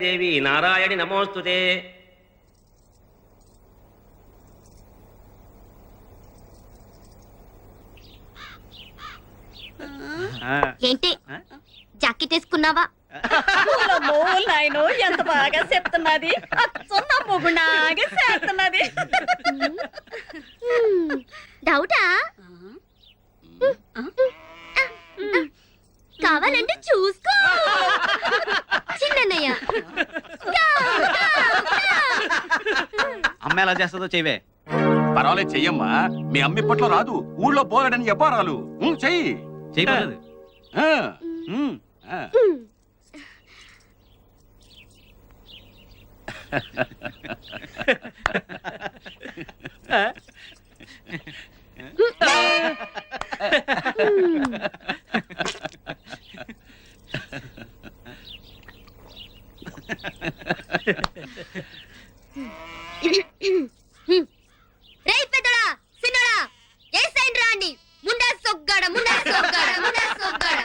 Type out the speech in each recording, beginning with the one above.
దేవి నారాయణి నమోస్తుతే. ఏంటి జాకెట్ వేసుకున్నావా? నాయనో ఎంత బాగా చెప్తున్నది, అచ్చన్న మొగునాగా చేస్తున్నది. డౌటా? కావాలంటే చూసుకో చిన్నయ్య. అమ్మ ఎలా చేస్తుందో చెయ్యవే. పర్వాలేదు చెయ్యమ్మా, మీ అమ్మ ఇప్పట్లో రాదు, ఊళ్ళో పోరాడని చెప్పారాలు. చెయ్యి చెయ్యలేదు. రేయ్ పెద్దడా సిన్నడా ఏ సైడ్ రాండి. ముండా సొగ్గాడ ముండా సొగ్గాడ ముండా సొగ్గాడ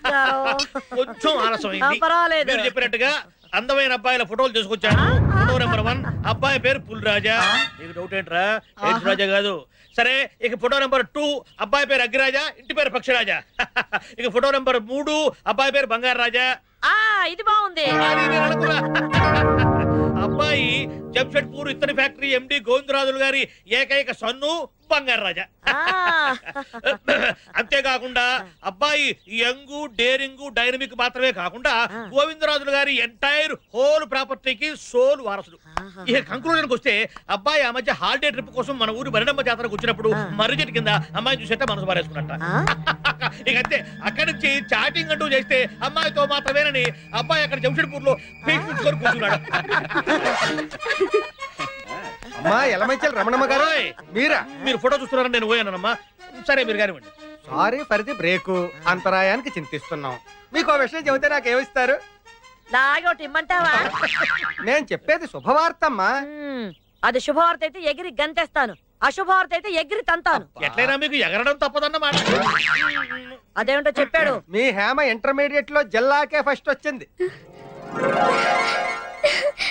కూర్చో. కొంచెం ఆలస్యమైంది. మీరు చెప్పినట్టుగా అందమైన అబ్బాయిల ఫోటోలు తీసుకొచ్చాను. ఫోటో నెంబర్ 1 అబ్బాయి పేరు పుల్రాజా. నీకు డౌట్ ఏంట్రా? రాజా కాదు. సరే, ఇక ఫోటో నెంబర్ 2 అబ్బాయి పేరు అగ్గిరాజా, ఇంటి పేరు పక్షిరాజా. ఇక ఫోటో నెంబర్ 3 అబ్బాయి పేరు బంగారు రాజా. ఇది బాగుంది. అబ్బాయి జంషెడ్పూర్ ఇత్తడి ఫ్యాక్టరీ ఎండి గోవిందరాజులు గారి ఏకైక సన్ను బంగారు రాజా. అంతేకాకుండా అబ్బాయి యంగు డేరింగు డైనమిక్ మాత్రమే కాకుండా గోవిందరాజులు గారి ఎంటైర్ హోల్ ప్రాపర్టీకి సోల్ వారసుడు. ఇక కంక్లూజన్కి వస్తే అబ్బాయి ఆ మధ్య హాలిడే ట్రిప్ కోసం మన ఊరి మరిడమ్మ జాతరకు వచ్చినప్పుడు మర్రి చెట్టు కింద అమ్మాయి చూసేట మనసు పారేసుకున్నట్ట. ఇక అంతే, అక్కడి నుంచి చాటింగ్ అంటూ చేస్తే అమ్మాయితో మాత్రమేనని అబ్బాయి అక్కడ జంషెడ్పూర్ లో కూర్చున్నాడు. అమ్మా ఎలమంచల్ రమణమ్మ గారు, మీరా? మీరు ఫోటో చూస్తున్నారని నేను పోయానమ్మా. సరే, మీరు కానివ్వండి. Sorry for the break. అంతరాయానికి చింతిస్తున్నాం. మీకు విషయం చెబితే నాకేమిస్తారు? నాగోటి ఇమ్మంటావా? నేను చెప్పేది శుభవార్తమ్మా. అది శుభవార్త అయితే ఎగిరి గంతేస్తాను, అశుభవార్త అయితే ఎగిరి తంతాను. ఎట్లయినా మీకు ఎగరడం తప్పదన్నమాట. అదేమిటో చెప్పాడు. మీ హేమ ఇంటర్మీడియట్ లో జిల్లాకే ఫస్ట్ వచ్చింది.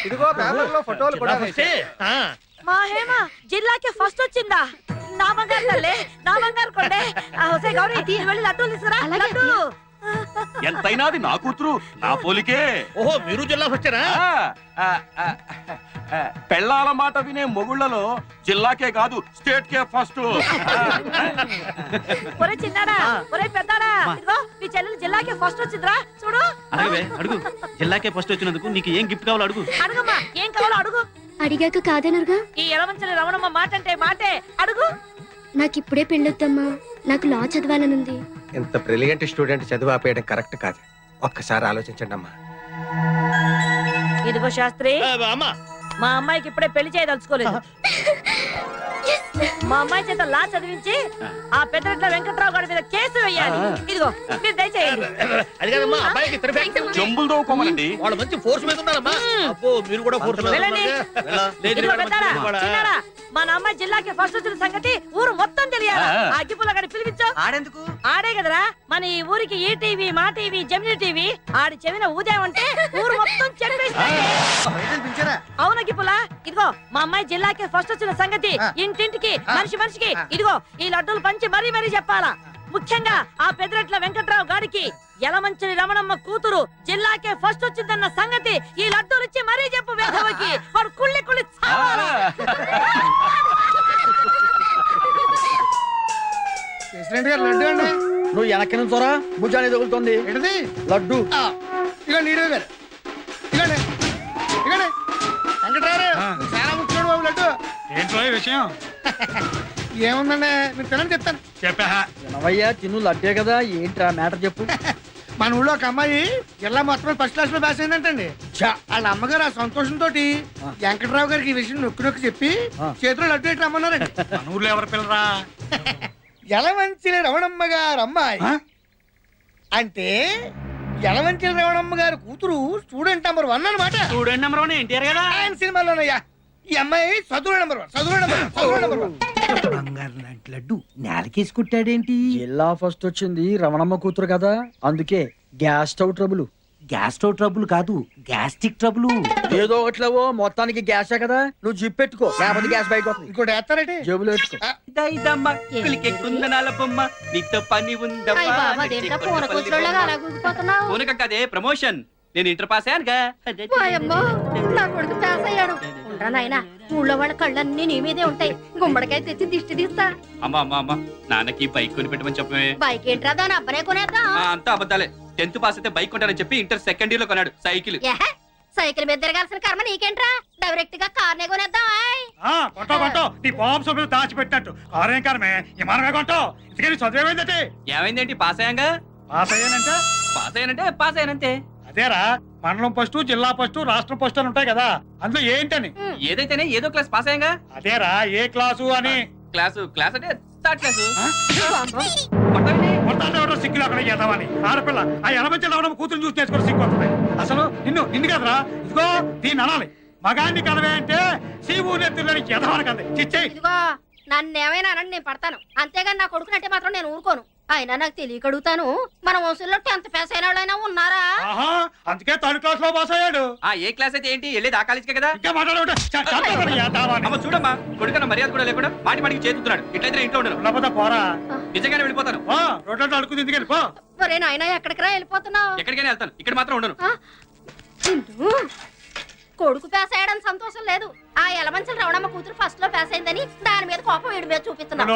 ఇదిగో పేపర్ లో ఫోటోలు కూడా వేశారు. మా హేమ జిల్లాకే ఫస్ట్ వచ్చిందా? నా బంగారు తల్లే, నా బంగారు కొండే. హుసే గౌరీ, వెళ్ళి లడ్డూలు తీసుకురా. లడ్డు ఎంతైనా అది నా కూతురు, నా పోలికే. ఓహో, మీరు జిల్లా వచ్చారా? పెళ్ళాల మాట వినే మొగుళ్లలో జిల్లాకే కాదు స్టేట్ కే ఫస్ట్. ఒరే చిన్నాడా, ఒరే పెద్దాడా, ఇదిగో నీ చెల్లెలు జిల్లాకే ఫస్ట్ వచ్చిందిరా, చూడు. అడగవే, అడుగు. జిల్లాకే ఫస్ట్ వచ్చినందుకు నీకు ఏం గిఫ్ట్ కావాలో అడుగు. అడుగమ్మా, ఏం కావాలో అడుగు. అడిగాక కాదనరుగా. ఈ ఎలమంచలి రమణమ్మ మాట అంటే మాటే, అడుగు. నాకిప్పుడే పెళ్ళొద్దమ్మా, నాకు లా చదవాలనుంది. ఇంత బ్రిలియంట్ స్టూడెంట్ చదువు ఆపేయడం కరెక్ట్ కాదు. ఒక్కసారి ఆలోచించండి అమ్మా. ఇదిగో శాస్త్రి, అమ్మా, మా అమ్మాయికి ఇప్పుడే పెళ్లి చేయదలుచుకోలేదు. మా అమ్మాయి చేత లా చదివించి ఆ పెద్దరెడ్ల వెంకట్రావు గారి మీద కేసు వేయాలి. ఇదిగో మీరు దయచేయండి. అది కాదమ్మా, అబ్బాయికి ఇద్దరు ఫ్యాక్టరీ ఉంది. జంబులు దోకోమనండి. వాళ్ళు మంచి ఫోర్స్ మీద ఉన్నారమ్మా. అబ్బో, మీరు కూడా ఫోర్స్ మీద వెళ్ళండి. ఇదిగో పెద్దాడా, చిన్నాడా, మన అమ్మాయి జిల్లాకి ఫస్ట్ వచ్చిన సంగతి ఊరు మొత్తం తెలియాలి. ఆ అగ్గిపుల్ల గారిని పిలిపించు. ఆడెందుకు? ఆడే కదరా మన ఈ ఊరికి ఈ టీవీ, మా టీవీ, జమినీ టీవీ. ఆడి చెవిన ఊదేమంటే ఊరు మొత్తం చెప్పేస్తాయి. అవును అగ్గిపుల్ల, ఇదిగో మా అమ్మాయి జిల్లాకి ఫస్ట్ వచ్చిన సంగతి ఇంటింటికి, మనిషి మనిషికి ఇదిగో ఈ లడ్డూలు పంచి మరీ మరీ చెప్పాలా. ముఖ్యంగా ఆ పెద్దరెట్ల వెంకట్రావు గారికి యలమంచిలి రమణమ్మ కూతురు జిల్లాకే ఫస్ట్ వచ్చిందన్న సంగతి ఈ లడ్డూలు ఇచ్చి మరీ చెప్పు. వేధవకి వాడు కుళ్ళి కుళ్ళి చావాలా. లడ్డు అండి. నువ్వు వెనక్కి నుంచోరా, భుజాన్ని తగులుతుంది. ఏంటది? లడ్డు. ఇక నీరు గారు, ఇగండి ఇగండి. వెంకటరావు చాలా ముఖ్యుడు బాబు లడ్డు. ఏంటో విషయం? ఏముందండి, మీరు తినండి చెప్తాను. చెప్పా. తినవయ్యా, తిను లడ్డే కదా. ఏంట్రా మ్యాటర్ చెప్పు. మన ఊళ్ళో ఒక అమ్మాయి జిల్లా మొత్తం ఫస్ట్ క్లాస్ లో పాస్ అయిందంటండి. వాళ్ళ అమ్మగారు ఆ సంతోషంతో వెంకట్రావు గారికి ఈ విషయం నొక్కి నొక్కి చెప్పి చేతిలో లడ్డు పెట్టి రమ్మన్నారండి. మన ఊర్లో ఎవరు పిల్లరా? యలమంచిలి రమణమ్మ గారు అమ్మాయి అంటే యలమంచిలి రమణమ్మ గారి కూతురు స్టూడెంట్ నెంబర్ 1 అన్నమాట. స్టూడెంట్ నెంబర్ 1 ఎన్టీఆర్ కదా. ఆయన సినిమాలోనయ్యా ఈ అమ్మాయి చదువు నెంబర్ 1 చదువు నెంబర్ 1. బంగారు లాంటి లడ్డు నేలకేసి కుట్టాడేంటి? జిల్లా ఫస్ట్ వచ్చింది రమణమ్మ కూతురు కదా, అందుకే gas stove trouble. Gas stove trouble కాదు, గ్యాస్ట్రిక్ ట్రబుల్. ఏదో ఒకట్లేవో మొత్తానికి గ్యాసే కదా, నువ్వు జిప్ పెట్టుకో, లేకపోతే గ్యాస్ బయట వస్తుంది. ఇంకోటి వేస్తారంటే జేబులో పెట్టుకో. కదే ప్రమోషన్. నేను ఇంటర్ పాస్ అయ్యానుగా. వాయమ్మో, నా కొడుకు పాస్ అయ్యాడు. ఉండరా నాయనా, ఊళ్ళో వాళ్ళ కళ్ళన్నీ నీ మీదే ఉంటాయి. గుమ్మడికాయ తెచ్చి దిష్టి తీస్తా. అమ్మా అమ్మా అమ్మా, నాన్నకి బైక్ కొని పెట్టమని చెప్పమే. బైక్ ఏంట్రా, దాని అబ్బనే కొనేద్దాం. అంతా అబద్ధాలే. 10th పాస్ అయితే బైక్ కొంటానని చెప్పి ఇంటర్ సెకండ్ ఇయర్ లో కొన్నాడు సైకిల్. ఏహే, సైకిల్ మీద తిరగాల్సిన కర్మ నీకేంట్రా, డైరెక్ట్ గా కార్నే కొనేద్దాం. కొంటో నీ బాంబ్స్ దాచిపెట్టినట్టు ఆరేం కారమే విమానమే కొంటో. ఇంతకీ చదివేమైందంటే? ఏమైందేంటి, పాస్ అయ్యాంగా. పాస్ అయ్యానంటే పాస్ అయ్యానంతే. అదేరా, మండలం ఫస్ట్, జిల్లా ఫస్ట్, రాష్ట్రం ఫస్ట్ అని ఉంటాయి కదా, అందులో ఏంటని? ఏదైతేనే ఏదో క్లాస్ పాస్ అయ్యాంగా. అదేరా, ఏ క్లాసు అని. క్లాస్ అంటే థర్డ్ క్లాసు. సిగ్గులు అక్కడ ఎదవని ఆడపిల్ల ఆ ఎలమంచి లవడం కూతురు చూసి నేర్చుకుని సిగ్గు వస్తుంది. అసలు నిన్ను కదరా, ఇదిగో దీన్ని అనాలి. మగాన్ని కదవే అంటే సీవు నెత్తులని ఎదవని కదా. చిచ్చే ఇదిగో, నన్నేమైనా అనండి, నేను పడతాను. అంతేగాని నా కొడుకునంటే మాత్రం నేను ఊరుకోను. అయినా నాకు తెలియక అడుగుతాను, మన వంశంలో 10th పాస్ అయిన వాళ్ళైనా ఉన్నారా? అందుకే థర్డ్ క్లాస్ లో పాస్ అయ్యాడు. ఏ క్లాస్ అయితే ఏంటి, వెళ్ళేది ఆ కాలేజీకే కదా. ఇంకా మాట్లాడే చూడమ్మా, కొడుకన్న మర్యాద కూడా లేకుండా మాటికి చేతున్నాడు. ఇట్లయితే ఇంట్లో ఉండను. పోరా, నిజంగానే వెళ్ళిపోతాను. రోడ్లలో అడుగుతుంది ఎందుకని పో. ఒరే నాయనా, ఎక్కడికి రా వెళ్ళిపోతున్నావు? ఎక్కడికైనా వెళ్తాను, ఇక్కడ మాత్రం ఉండను. కొడుకు పాస్ అయ్యాడని సంతోషం లేదు. ఆ యలమంచల రవణమ్మ కూతురు ఫస్ట్ లో పాస్ అయిందని దాని మీద కోపం వీడి మీద చూపిస్తున్నావు.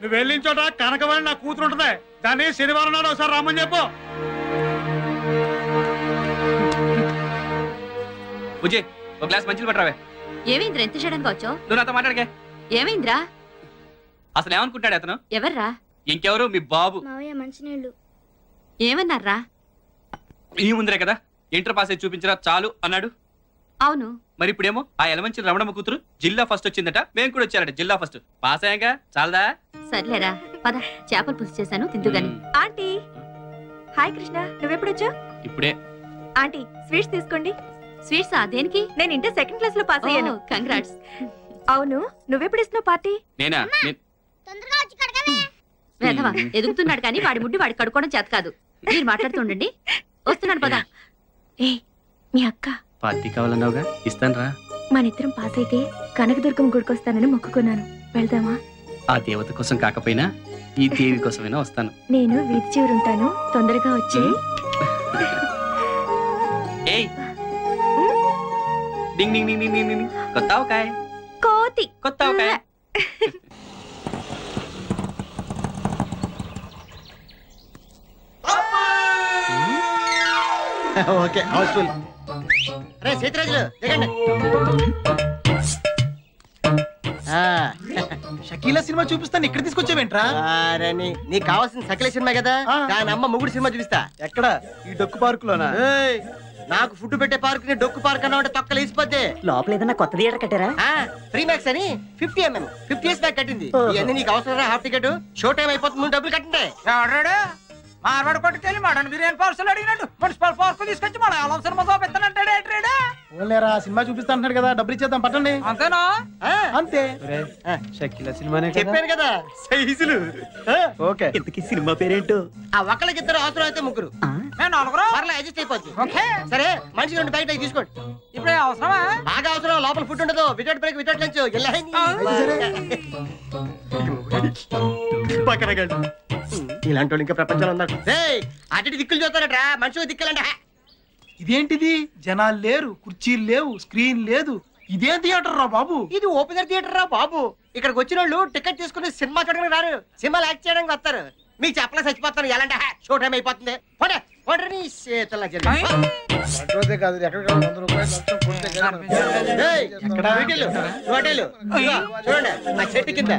నువ్వు వెళ్ళిన చోట కనకమని నా కూతురు ఉంటది, దాన్ని శనివారం నాడు ఒకసారి రామని చెప్పు. బుజ్జి, ఒక గ్లాస్ మంచిది పట్టరావే. ఏమైంద్రా, ఎంత సడన్గా వచ్చావు? నువ్వు నాతో మాట్లాడకే. ఏమైంద్రా? అసలు ఏమనుకుంటాడు అతను? ఎవర్రా? ఇంకెవరు, మీ బాబు. మంచినీళ్ళు ఏమన్నారా? ఈ ముందరే కదా ఇంటర్ పాస్ అయి చూపించరా చాలు అన్నాడు. అవును, మరి ఇప్పుడేమో ఆ యలమంచి రమణమ్మ కూతురు జిల్లా ఫస్ట్ వచ్చిందట, మేము కూడా వచ్చారట జిల్లా ఫస్ట్. పాస్ అయ్యాక చాలదా? సర్లేరా, పద, చేపలు పులుసు చేశాను, తిందుగాని. ఆంటీ, హాయ్ కృష్ణ, నువ్వెప్పుడొచ్చావు? ఇప్పుడే. ఆంటీ, స్వీట్స్ తీసుకోండి. స్వీట్స్ దేనికి? నేను ఇంటర్ సెకండ్ క్లాస్ లో పాస్ అయ్యాను. కంగ్రాట్స్. అవును, నువ్వెప్పుడు ఇస్తున్నావు పార్టీ? నేనా? వేధవా, ఎదుగుతున్నాడు కానీ వాడి ముడ్డి వాడి కడుక్కోవడం చేత కాదు. మీరు మాట్లాడుతుండండి, వస్తున్నాను, పద. ఏ, మీ అక్క పార్టీ కావాలన్నావుగా, ఇస్తాను రా. మనిద్దరం పాస్ అయితే కనకదుర్గం గుడికొస్తానని మొక్కుకున్నాను, వెళ్దామా? ఆ దేవత కోసం కాకపోయినా ఈ దేవి కోసమైనా వస్తాను. నేను వీధి చివరుంటాను, తొందరగా వచ్చి. ఏయ్, డింగ్ డింగ్ డింగ్ డింగ్ డింగ్. కొత్త ఆవకాయ. కోతి. కొత్త ఆవకాయ. Okay, Housefull. రే సీతరాజులు దిగండి. షకీలా సినిమా చూపిస్తాను, ఇక్కడ తీసుకొచ్చావేంట్రా? నీకు కావాల్సిన సకలే సినిమా కదా, దాని అమ్మ ముగుడు సినిమా చూపిస్తా. ఎక్కడ? ఈ డొక్కు పార్క్ లోనా? నాకు ఫుడ్ పెట్టే పార్క్ ని డొక్కు పార్క్ అన్నా అంటే తొక్కలు వేసిపోతే. లోపల ఏదన్నా కొత్త థియేటర్ కట్టారా? ఫ్రీ మ్యాక్స్ అని 50mm 50 years బ్యాక్ కట్టింది. ఇవన్నీ నీకు అవసరం? హాఫ్ టికెట్ షో టైం అయిపోతుంది, ముందు డబ్బులు కట్టండి. మార్వాడు కొట్టుకెళ్ళి మటన్ బిర్యానీ పార్సల్ అడిగినట్టు మున్సిపల్ పార్క్ తీసుకొచ్చి మన ఆలం సినిమా చూపిస్తానంటాడే. ఓలేరా, సినిమా చూపిస్తా అంటున్నాడు కదా, డబ్బులు ఇచ్చేద్దాం, పట్టండి. అంతేనా? అంతే. షకీలా సినిమానే చెప్పాను కదా, సైజులు. ఓకే, ఇంతకీ సినిమా పేరేంటో? ఆ ఒక్కళ్ళకి ఇద్దరు, అవసరం అయితే ముగ్గురు, పర్లే అడ్జస్ట్ అయిపోద్ది. సరే, మనిషికి 2 ప్యాకెట్ తీసుకోండి. ఇప్పుడు అవసరమా? బాగా అవసరం, లోపల ఫుడ్ ఉండదు. Without break without lunch. ఇలాంటి వాళ్ళు ఇంకా ప్రపంచంలో ఉన్నారు. అటు దిక్కులు చూస్తారట్రా, మనుషులు దిక్కులంట. ఇదేంటిది? జనాలు లేరు, కుర్చీలు లేవు, స్క్రీన్ లేదు, ఇదే థియేటర్ రా బాబు. ఇది ఓపెనర్ థియేటర్ రా బాబు. ఇక్కడికి వచ్చిన వాళ్ళు టికెట్ తీసుకుని సినిమా చూడడానికి రారు, సినిమాలు యాక్ట్ చేయడానికి వస్తారు. మీకు చెప్పలే చచ్చిపోతాను, ఎలాంటి షో టైం అయిపోతుంది. చూడండి, ఆ చెట్టు కింద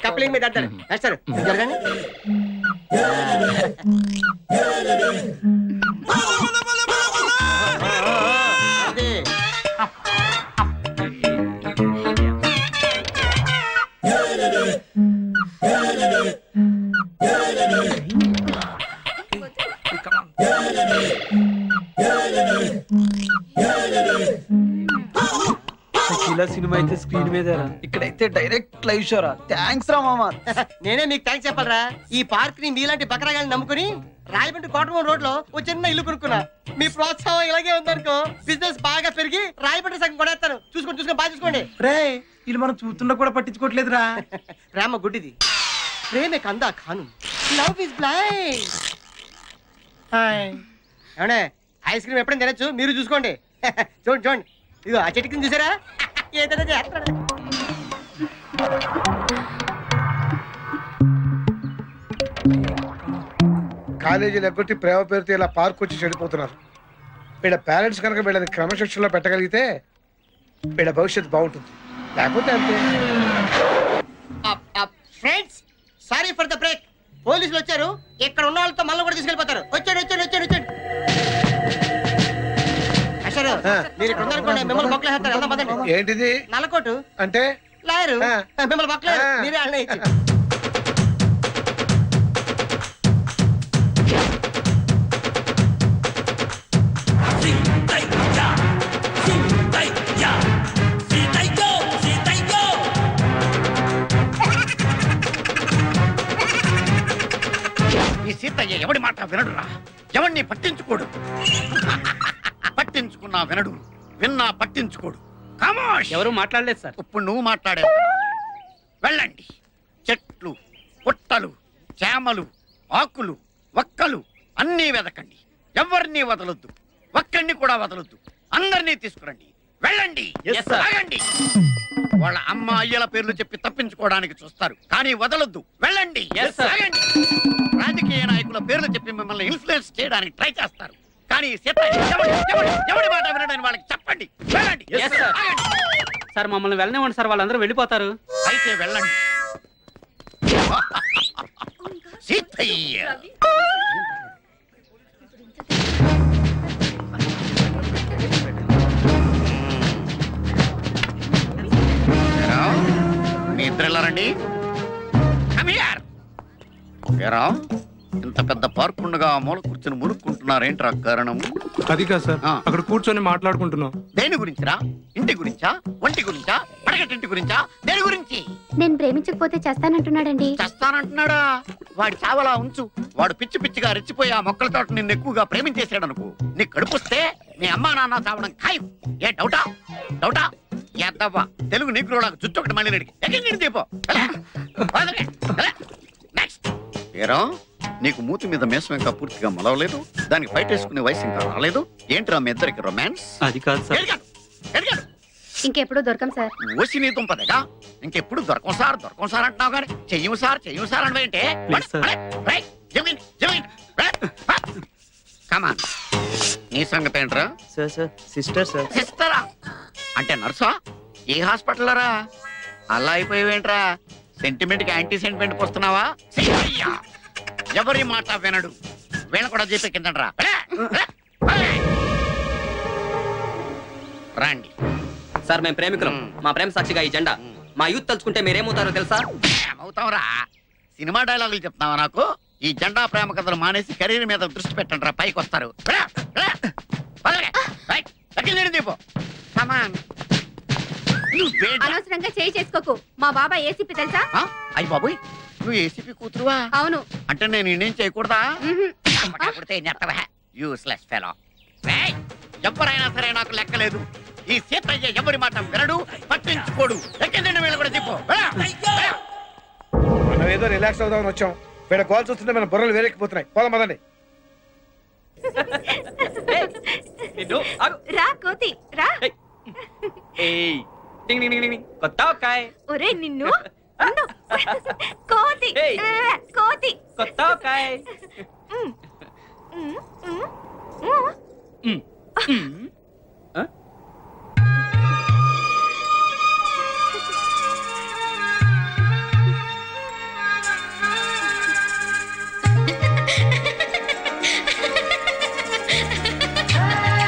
కప్లింగ్ మీద అంటారు. ఇలా సినిమా అయితే స్క్రీన్ మీద ఇక్కడైతే డైరెక్ట్ లైవ్ షోరా. థ్యాంక్స్ రా మామ. నేనే మీకు థ్యాంక్స్ చెప్పాలరా. ఈ పార్క్ ని మీలాంటి బకరాగాన్ని నమ్ముకుని రాయమండ్రి కోటమూరు రోడ్ లో ఓ చిన్న ఇల్లు కొనుక్కున్నా. మీ ప్రోత్సాహం ఇలాగే ఉందనుకో బిజినెస్ బాగా పెరిగి రాయమండ్రి సగం కొనేస్తాను. చూసుకొని బాగా చూసుకోండి. రే వీళ్ళు మనం చూస్తుండ కూడా పట్టించుకోవట్లేదురా. ప్రేమ గుడ్డిది, ప్రేమే కందా ఖాను, లవ్ ఇస్ బ్లైండ్. ఏమండే ఐస్ క్రీమ్ ఎప్పుడైనా తినచ్చు, మీరు చూసుకోండి. చూడండి ఇదిగో ఆ చెట్టు కింద చూసారా ఏదైనా చేస్తాడు. కాలేజీలు ఎగ్గొట్టి ప్రేమ పేరుతో ఇలా పార్క్ వచ్చి చెడిపోతున్నారు. వీళ్ళ పేరెంట్స్ కనుక వీళ్ళని క్రమశిక్షణలో పెట్టగలిగితే వీళ్ళ భవిష్యత్తు బాగుంటుంది. లేకపోతే అంతే. Friends sorry for the break. పోలీసులు వచ్చారు. ఇక్కడ ఉన్న వాళ్ళతో మళ్ళీ కూడా తీసుకెళ్ళిపోతారు. వచ్చాడు. అసలు మీరు ఇక్కడ ఉన్నారనుకోండి, మిమ్మల్ని బొక్కలేస్తారు. వెళ్దాం పదండి. ఏంటిది నల్లకోటు అంటే? లాయరు మిమ్మల్ని బొక్కలేరు. మీరే అన్న ఇచ్చి ఈ సీతయ్య ఎవడి మాట వినడురా, ఎవడిని పట్టించుకోడు. పట్టించుకున్నా వినడు, విన్నా పట్టించుకోడు. ఖమోష్. ఎవరు మాట్లాడలేదు సార్. ఇప్పుడు నువ్వు మాట్లాడావు. వెళ్ళండి. చెట్లు, పుట్టలు, చేమలు, ఆకులు, ఒక్కలు అన్నీ వెదకండి. ఎవరిని వదలొద్దు, ఒక్కడిని కూడా వదలొద్దు. అందరినీ తీసుకురండి. వెళ్ళండి. ఆగండి. వాళ్ళ అమ్మ అయ్యల పేర్లు చెప్పి తప్పించుకోవడానికి చూస్తారు, కానీ వదలొద్దు. వెళ్ళండి. ఆగండి. రాజకీయ నాయకుల పేర్లు చెప్పి మిమ్మల్ని ఇన్ఫ్లుయెన్స్ చేయడానికి ట్రై చేస్తారు, కానీ ఎవడి మాట వినడని వాళ్ళకి చెప్పండి. వెళ్ళండి. సార్ మమ్మల్ని వెళ్ళనివ్వండి సార్, వాళ్ళందరూ వెళ్ళిపోతారు. అయితే వెళ్ళండి. సీతయ్య మీ ఇద్దరు వెళ్ళారండి. ఇంత పెద్ద పార్క్ ఉండగా మూల కూర్చొని మునుక్కుంటున్నారేంట్రా కారణం? అది కాదు సార్, అక్కడ కూర్చొని మాట్లాడుకుంటున్నాం. దేని గురించిరా? ఇంటి గురించా, ఒంటి గురించా, పడగటింటి గురించా, దేని గురించి? నేను ప్రేమించకపోతే చేస్తానంటున్నాడండి. చేస్తానంటున్నాడా? వాడి చావలా ఉంచు. వాడు పిచ్చి పిచ్చిగా రెచ్చిపోయి ఆ మొక్కల తోట నిన్ను ఎక్కువగా ప్రేమించేసాడనుకో, నీ కడుపుస్తే మీ అమ్మా నాన్న చావడం ఖాయం. ఏ డౌటా ఎద్దవ్వా తెలుగు నీకులోకి జుట్టు ఒకటి మళ్ళీ నడికి ఎక్కడి దీపో. నెక్స్ట్ ఏరా, నీకు మూతి మీద మేసం ఇంకా పూర్తిగా మొలవలేదు, దానికి బయట వేసుకునే వయసు ఇంకా రాలేదు. ఏంట్రా మీ ఇద్దరికి రొమాన్స్? అది కాదు సార్. ఇంకెప్పుడు దొరకం సార్. ఓసి నీ దుంపదగా ఇంకెప్పుడు దొరకం సార్ అంటున్నావు కానీ చెయ్యం సార్ అంటే కమాన్. నీ సంగతి ఏంట్రా? సిస్టరా అంటే నర్సా? ఏ హాస్పిటల్ రా? అలా అయిపోయావేంట్రా? సెంటిమెంట్ కి యాంటీ సెంటిమెంట్ వస్తున్నావా? ఎవరి మాట వినడు. వీళ్ళ కూడా చెప్పే కిందరా. రండి సార్ మేము ప్రేమికులం. మా ప్రేమ సాక్షిగా ఈ జెండా. మా యూత్ తలుచుకుంటే మీరేమవుతారో తెలుసా? ఏమవుతావురా? సినిమా డైలాగులు చెప్తున్నావా నాకు? ఈ జెండా ప్రేమ కథలు మానేసి కెరీర్ మీద దృష్టి పెట్టండి రా, పైకి వస్తారు. అనవసరంగా చేయి చేసుకోకు. మా బాబాయ్ ఏసీపీ తెలుసా? అయ్యి బాబోయ్, నువ్వు ఏసీపీ కూతురువా? అవును. అంటే నేను ఇండియన్ చేయకూడదా? Useless fellow. ఎవరైనా సరే నాకు లెక్కలేదు. ఈ సీతయ్య ఎవరి మాట వినడు, పట్టించుకోడు. ఎక్కడండి వీళ్ళు కూడా చెప్పు. మనం ఏదో రిలాక్స్ అవుదామని వచ్చాం. వీళ్ళ కాల్ చూస్తుంటే మన బుర్రలు వేరెక్కిపోతున్నాయి. పోదాం పదండి. రా కోతి రా. కొత్త ఒక్కాయ్. ఒరే నిన్ను కోతి కోతి కొత్త ఒక్కాయ్.